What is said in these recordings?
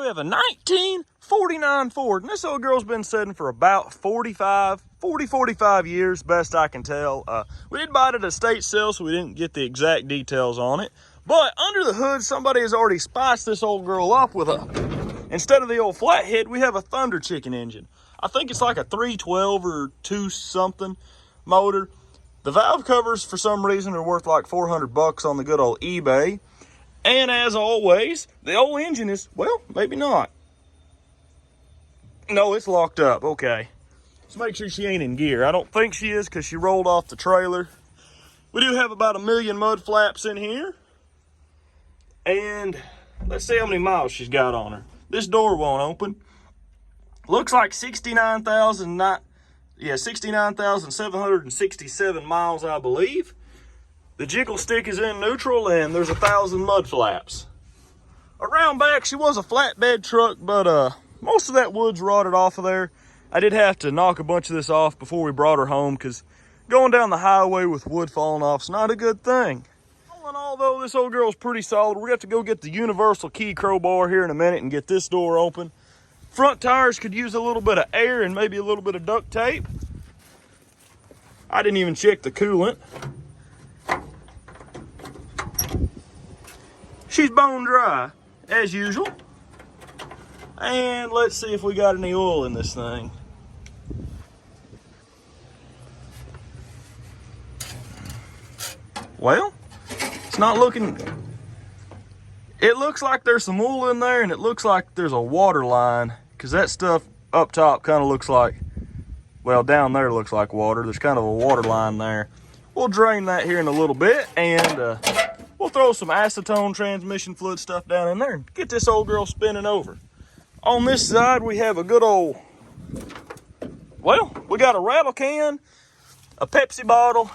we have a 1949 Ford, and this old girl's been sitting for about 45 years, best I can tell. We did buy it at a estate sale, so we didn't get the exact details on it. But under the hood, somebody has already spiced this old girl up with instead of the old flathead, we have a Thunder Chicken engine. I think it's like a 312 or 2 something motor. The valve covers, for some reason, are worth like 400 bucks on the good old eBay. And as always, the old engine is, well, maybe not. No, it's locked up. Okay. Let's make sure she ain't in gear. I don't think she is because she rolled off the trailer. We do have about 1 million mud flaps in here. And let's see how many miles she's got on her. This door won't open. Looks like 69,767 miles, I believe. The jiggle stick is in neutral, and there's 1,000 mud flaps. Around back, she was a flatbed truck, but most of that wood's rotted off of there. I did have to knock a bunch of this off before we brought her home, because going down the highway with wood falling off is not a good thing. All in all, though, this old girl's pretty solid. We're going to have to go get the universal key crowbar here in a minute and get this door open. Front tires could use a little bit of air and maybe a little bit of duct tape. I didn't even check the coolant. She's bone dry, as usual. And let's see if we got any oil in this thing. Well, it's not looking... It looks like there's some oil in there, and it looks like there's a water line, because that stuff up top kind of looks like, well, down there looks like water. There's kind of a water line there. We'll drain that here in a little bit, and we'll throw some acetone transmission fluid stuff down in there and get this old girl spinning over. On this side, we have a good old, well, we got a rattle can, a Pepsi bottle,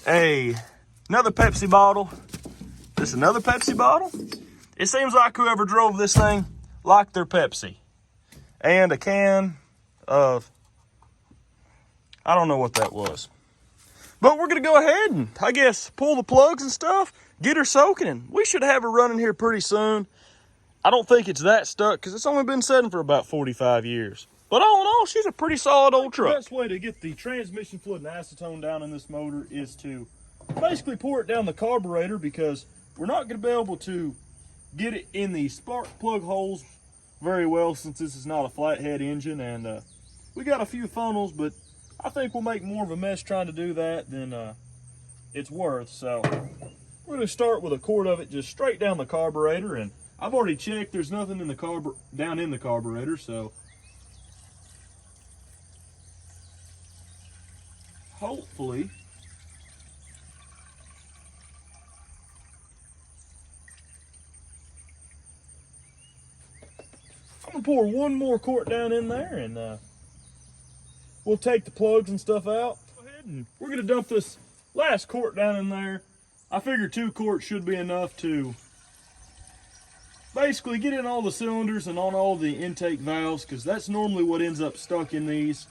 another Pepsi bottle, this another Pepsi bottle. It seems like whoever drove this thing liked their Pepsi. And a can of, I don't know what that was. But we're going to go ahead and, I guess, pull the plugs and stuff, get her soaking, and we should have her running here pretty soon. I don't think it's that stuck because it's only been sitting for about 45 years. But all in all, she's a pretty solid old truck. The best way to get the transmission fluid and acetone down in this motor is to basically pour it down the carburetor, because we're not going to be able to get it in the spark plug holes very well since this is not a flathead engine. And we got a few funnels, but I think we'll make more of a mess trying to do that than it's worth. So we're going to start with a quart of it just straight down the carburetor, and I've already checked. There's nothing in the down in the carburetor, so hopefully I'm gonna pour one more quart down in there, and we'll take the plugs and stuff out. Go ahead, and we're gonna dump this last quart down in there. I figure 2 quarts should be enough to basically get in all the cylinders and on all the intake valves, because that's normally what ends up stuck in these.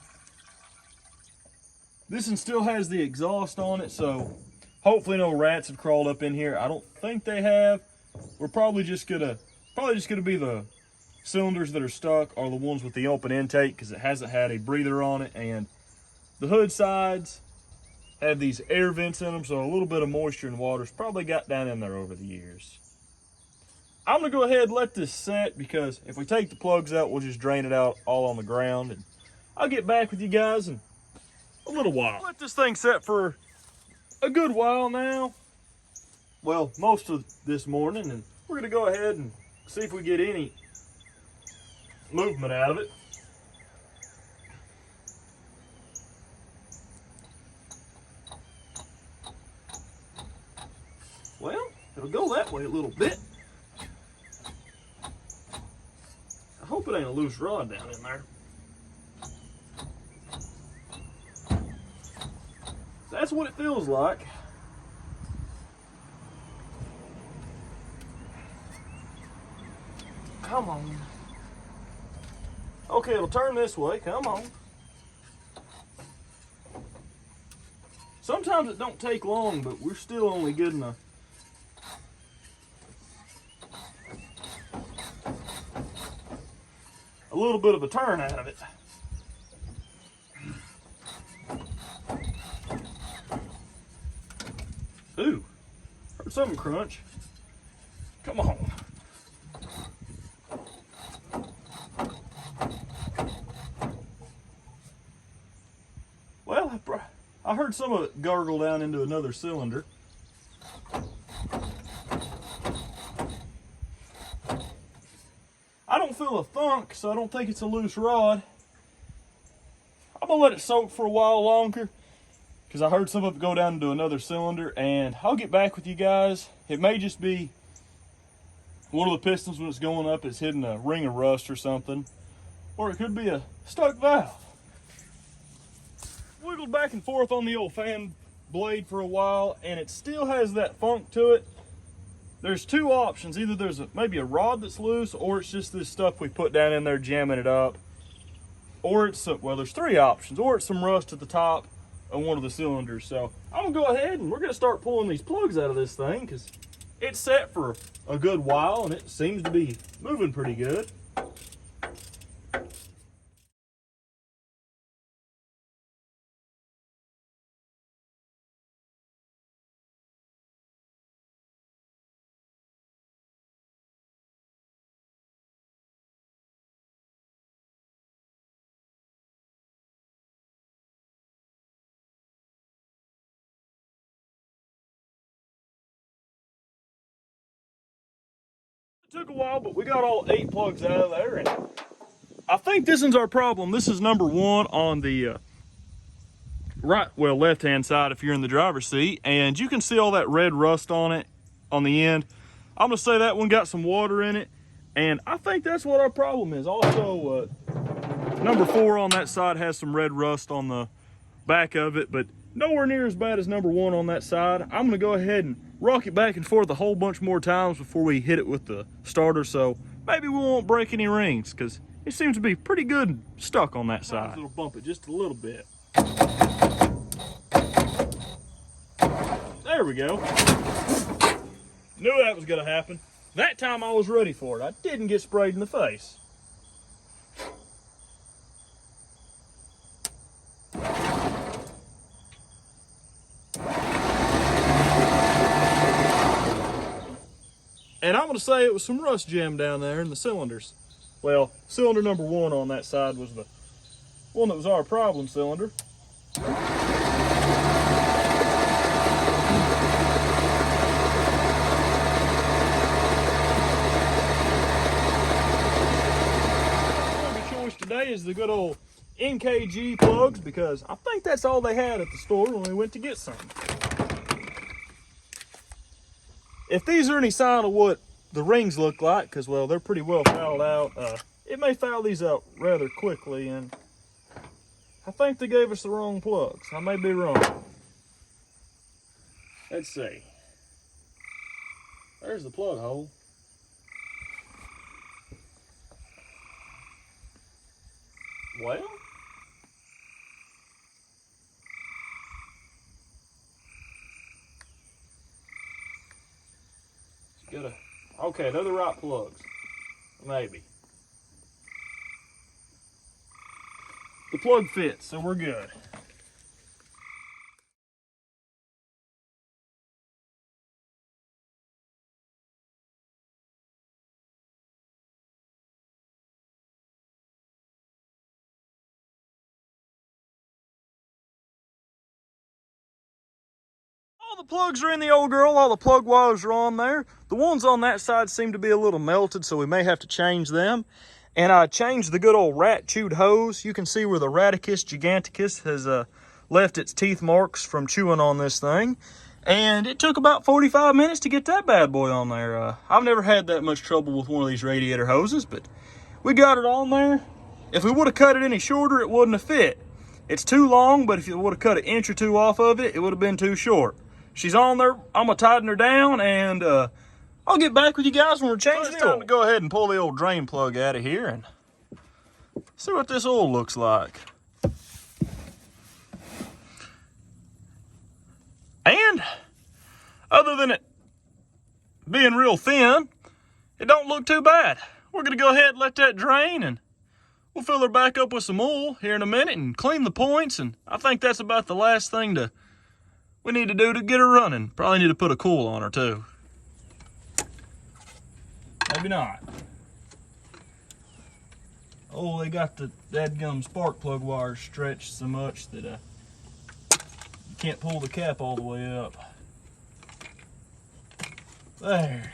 This one still has the exhaust on it, so hopefully no rats have crawled up in here. I don't think they have. We're probably just gonna be the cylinders that are stuck are the ones with the open intake, because it hasn't had a breather on it, and the hood sides have these air vents in them, so a little bit of moisture and water's probably got down in there over the years. I'm gonna go ahead and let this set, because if we take the plugs out, we'll just drain it out all on the ground, and I'll get back with you guys in a little while. Let this thing set for a good while now. Well, most of this morning, and we're gonna go ahead and see if we get any movement out of it. Well, it'll go that way a little bit. I hope it ain't a loose rod down in there. That's what it feels like. Come on. Okay, it'll turn this way. Come on. Sometimes it don't take long, but we're still only getting a a little bit of a turn out of it. Ooh, heard something crunch. Come on. Well, I heard some of it gargle down into another cylinder. I don't feel a thunk, so I don't think it's a loose rod. I'm gonna let it soak for a while longer because I heard some of it go down into another cylinder, and I'll get back with you guys. It may just be one of the pistons when it's going up is hitting a ring of rust or something, or it could be a stuck valve. Wiggled back and forth on the old fan blade for a while, and it still has that funk to it. There's two options. Either there's maybe a rod that's loose, or it's just this stuff we put down in there jamming it up, or it's well, there's three options, or it's some rust at the top of one of the cylinders. So I'm gonna go ahead and we're gonna start pulling these plugs out of this thing because it's set for a good while and it seems to be moving pretty good. It took a while, but we got all 8 plugs out of there, and I think this is our problem. This is number 1 on the left-hand side if you're in the driver's seat, and you can see all that red rust on it on the end. I'm gonna say that one got some water in it, and I think that's what our problem is. Also, number 4 on that side has some red rust on the back of it, but nowhere near as bad as number 1 on that side. I'm gonna go ahead and rock it back and forth a whole bunch more times before we hit it with the starter, so maybe we won't break any rings because it seems to be pretty good stuck on that side. It'll bump it just a little bit. There we go. Knew that was gonna happen. That time I was ready for it. I didn't get sprayed in the face. And I'm gonna say it was some rust jam down there in the cylinders. Well, cylinder number 1 on that side was the one that was our problem cylinder. My choice today is the good old NKG plugs because I think that's all they had at the store when we went to get some. If these are any sign of what the rings look like, because, well, they're pretty well fouled out, it may foul these out rather quickly, and I think they gave us the wrong plugs. I may be wrong. Let's see. There's the plug hole. Well, okay, they're the right plugs. Maybe. The plug fits, so we're good. All the plugs are in the old girl, all the plug wires are on there. The ones on that side seem to be a little melted, so we may have to change them. And I changed the good old rat-chewed hose. You can see where the Radicus giganticus has left its teeth marks from chewing on this thing. And it took about 45 minutes to get that bad boy on there. I've never had that much trouble with one of these radiator hoses, but we got it on there. If we would have cut it any shorter, it wouldn't have fit. It's too long, but if you would have cut an inch or two off of it, it would have been too short. She's on there. I'm gonna tighten her down, and I'll get back with you guys when we're changing it. It's time to go ahead and pull the old drain plug out of here and see what this oil looks like. And other than it being real thin, it don't look too bad. We're gonna go ahead and let that drain, and We'll fill her back up with some oil here in a minute and clean the points, and I think that's about the last thing we need to do to get her running. Probably need to put a coil on her too. Maybe not. Oh, they got the dadgum spark plug wires stretched so much that you can't pull the cap all the way up. There.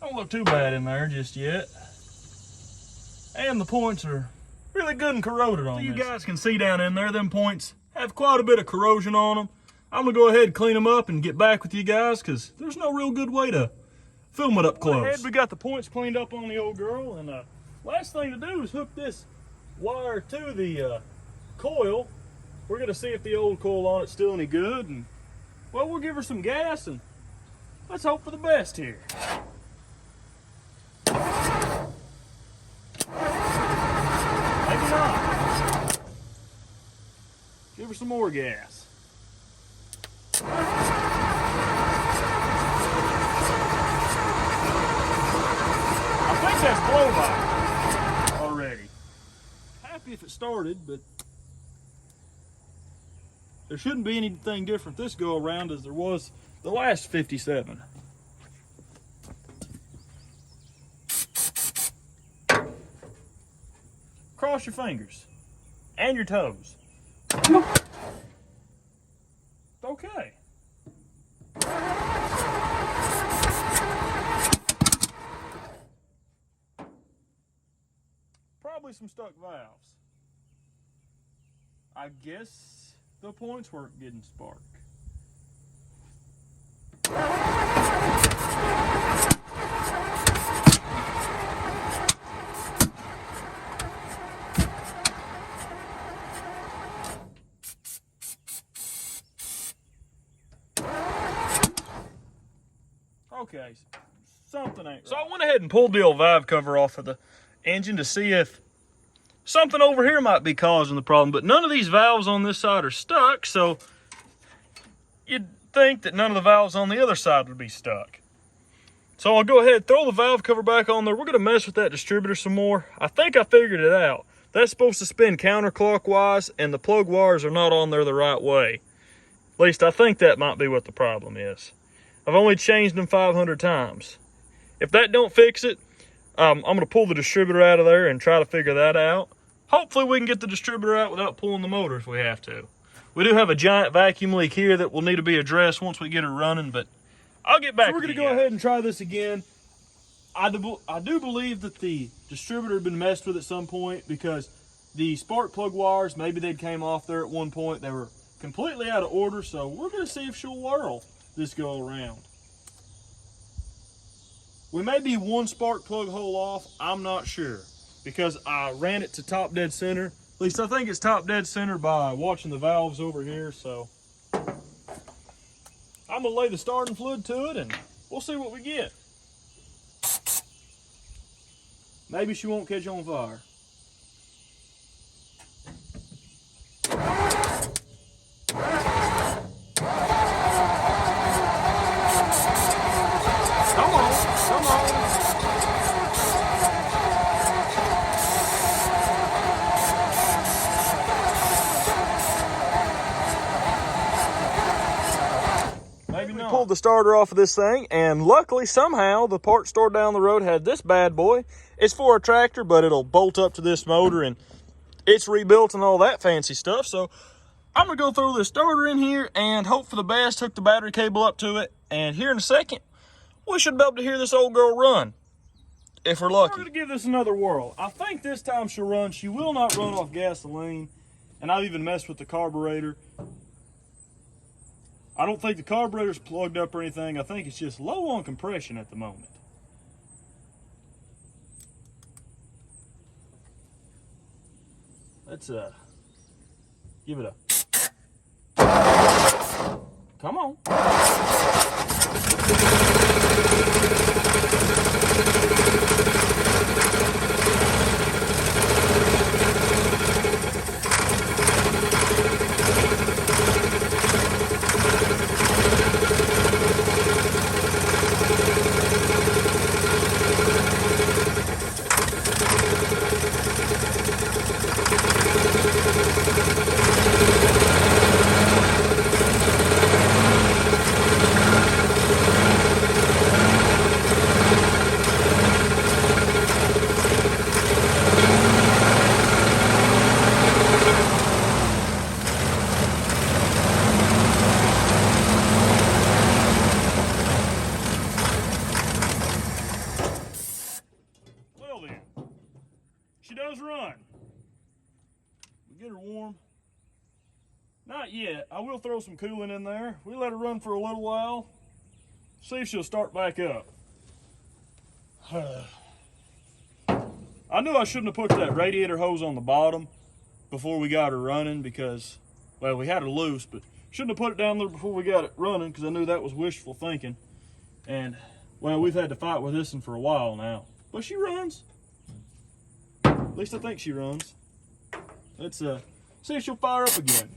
Don't look too bad in there just yet. And the points are really good and corroded on this. You guys can see down in there, them points have quite a bit of corrosion on them. I'm gonna go ahead and clean them up and get back with you guys because there's no real good way to film it up close. We got the points cleaned up on the old girl, and last thing to do is hook this wire to the coil. We're gonna see if the old coil on it's still any good, and well, we'll give her some gas and let's hope for the best here. Maybe not. Give her some more gas. I think that's blow by already. Happy if it started, but there shouldn't be anything different this go around as there was the last 57. Cross your fingers and your toes. Okay. Probably some stuck valves. I guess the points weren't getting spark. Okay, something ain't right. So I went ahead and pulled the old valve cover off of the engine to see if something over here might be causing the problem, but none of these valves on this side are stuck, so you'd think that none of the valves on the other side would be stuck. So I'll go ahead and throw the valve cover back on there. We're gonna mess with that distributor some more. I think I figured it out. That's supposed to spin counterclockwise, and the plug wires are not on there the right way. At least I think that might be what the problem is. I've only changed them 500 times. If that don't fix it, I'm gonna pull the distributor out of there and try to figure that out. Hopefully we can get the distributor out without pulling the motor if we have to. We do have a giant vacuum leak here that will need to be addressed once we get her running, but I'll get back to you. So we're gonna go ahead and try this again. I do believe that the distributor had been messed with at some point because the spark plug wires, maybe they came off there at one point. They were completely out of order, so we're gonna see if she'll whirl this go around. We may be one spark plug hole off, I'm not sure, because I ran it to top dead center. At least I think it's top dead center by watching the valves over here, so I'm gonna lay the starting fluid to it and we'll see what we get. Maybe she won't catch on fire. Pulled the starter off of this thing, and luckily somehow the part store down the road had this bad boy. It's for a tractor, but it'll bolt up to this motor and it's rebuilt and all that fancy stuff. So I'm gonna go throw this starter in here and hope for the best, hook the battery cable up to it, and here in a second we should be able to hear this old girl run if we're lucky. We're gonna give this another whirl. I think this time she'll run. She will not run off gasoline, and I've even messed with the carburetor. I don't think the carburetor's plugged up or anything. I think it's just low on compression at the moment. Let's give it a... Come on. does run. We get her warm. Not yet. I will throw some coolant in there. We let her run for a little while. See if she'll start back up. I knew I shouldn't have put that radiator hose on the bottom before we got her running because, well, we had her loose, but shouldn't have put it down there before we got it running because I knew that was wishful thinking. And, well, we've had to fight with this one for a while now. But she runs. At least I think she runs. Let's see if she'll fire up again.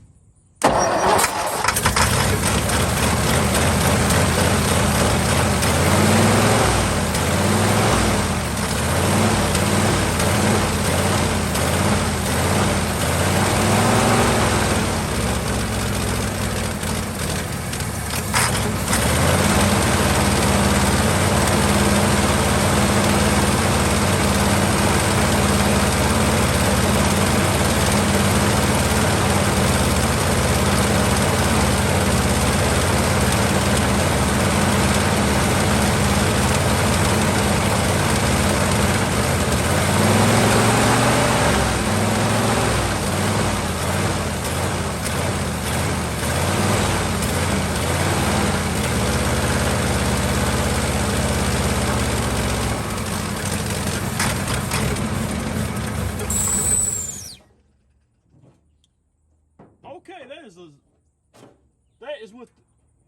Okay,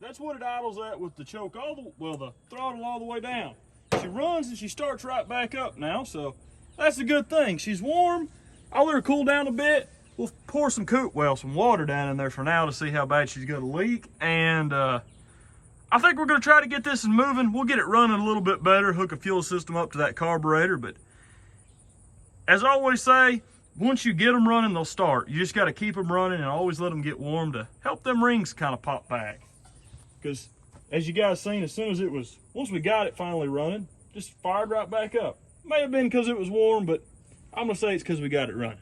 that's what it idles at with the choke the throttle all the way down. She runs and she starts right back up now, so that's a good thing. She's warm. I'll let her cool down a bit. We'll pour some water down in there for now to see how bad she's gonna leak. And I think we're gonna try to get this moving. We'll get it running a little bit better, hook a fuel system up to that carburetor. But as I always say, once you get them running, they'll start. You just got to keep them running and always let them get warm to help them rings kind of pop back. Because as you guys seen, once we got it finally running, just fired right back up. May have been because it was warm, but I'm going to say it's because we got it running.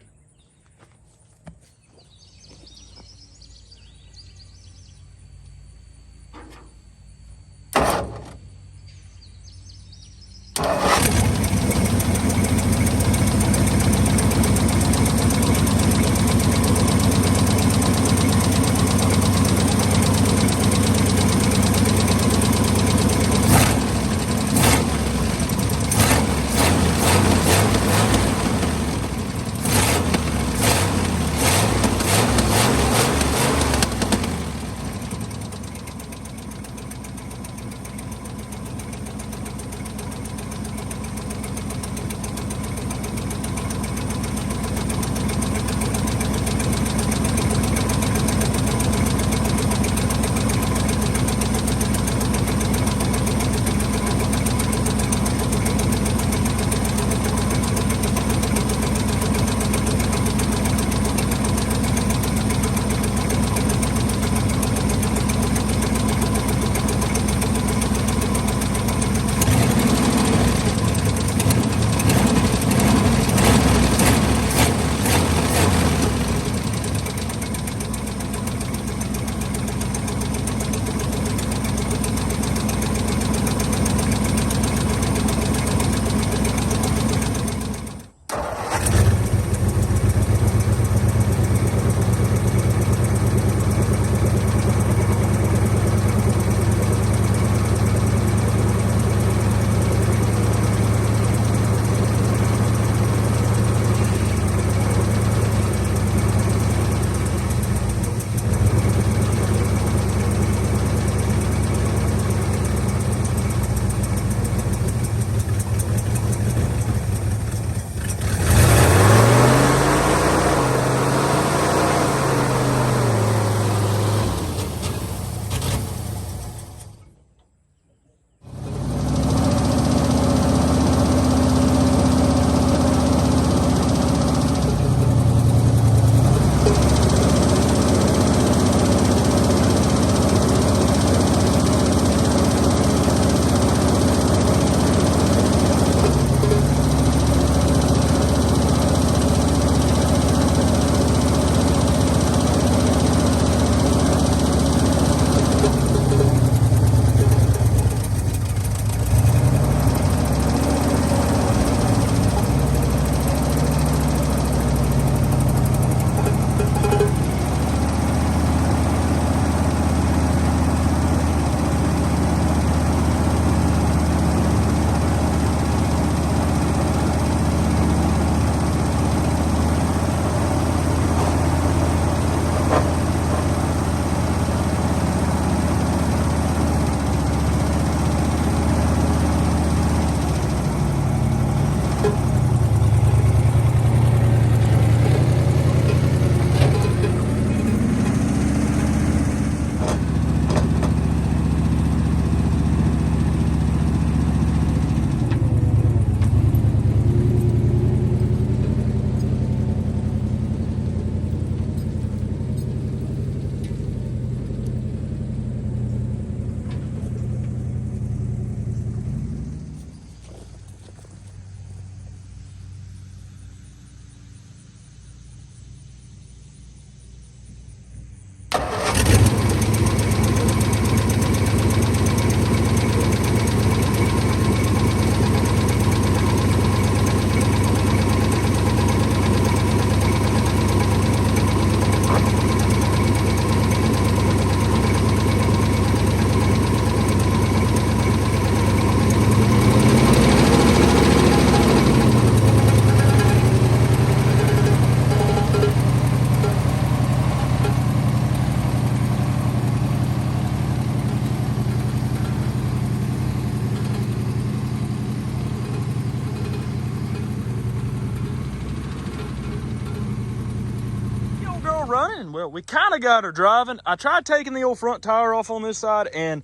running, and well, we kind of got her driving. I tried taking the old front tire off on this side, and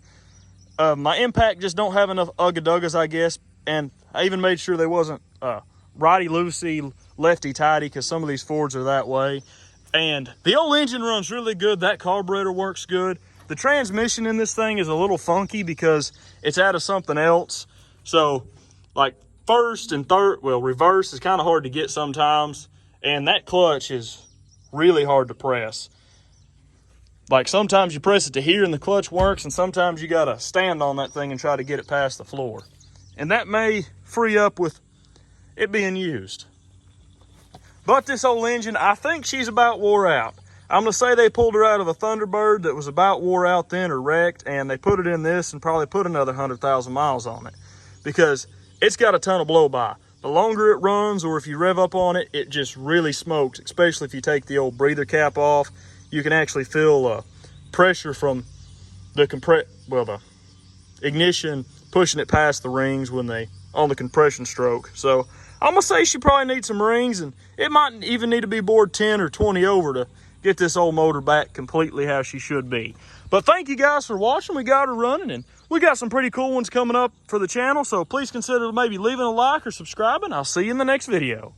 my impact just don't have enough ugga-duggas, I guess. And I even made sure they wasn't righty-loosey, lefty-tighty, because some of these Fords are that way. And the old engine runs really good. That carburetor works good. The transmission in this thing is a little funky because it's out of something else. So, like, first and third, well, reverse is kind of hard to get sometimes. And that clutch is really hard to press. Like, sometimes you press it to here and the clutch works, and sometimes you got to stand on that thing and try to get it past the floor. And that may free up with it being used. But this old engine, I think she's about wore out. I'm going to say they pulled her out of a Thunderbird that was about wore out then or wrecked, and they put it in this and probably put another 100,000 miles on it, because it's got a ton of blow-by. The longer it runs, or if you rev up on it, it just really smokes, especially if you take the old breather cap off. You can actually feel pressure from the the ignition pushing it past the rings when they on the compression stroke. So I'm gonna say she probably needs some rings, and it might even need to be bored 10 or 20 over to get this old motor back completely how she should be. But thank you guys for watching. We got her running, and we got some pretty cool ones coming up for the channel, so please consider maybe leaving a like or subscribing. I'll see you in the next video.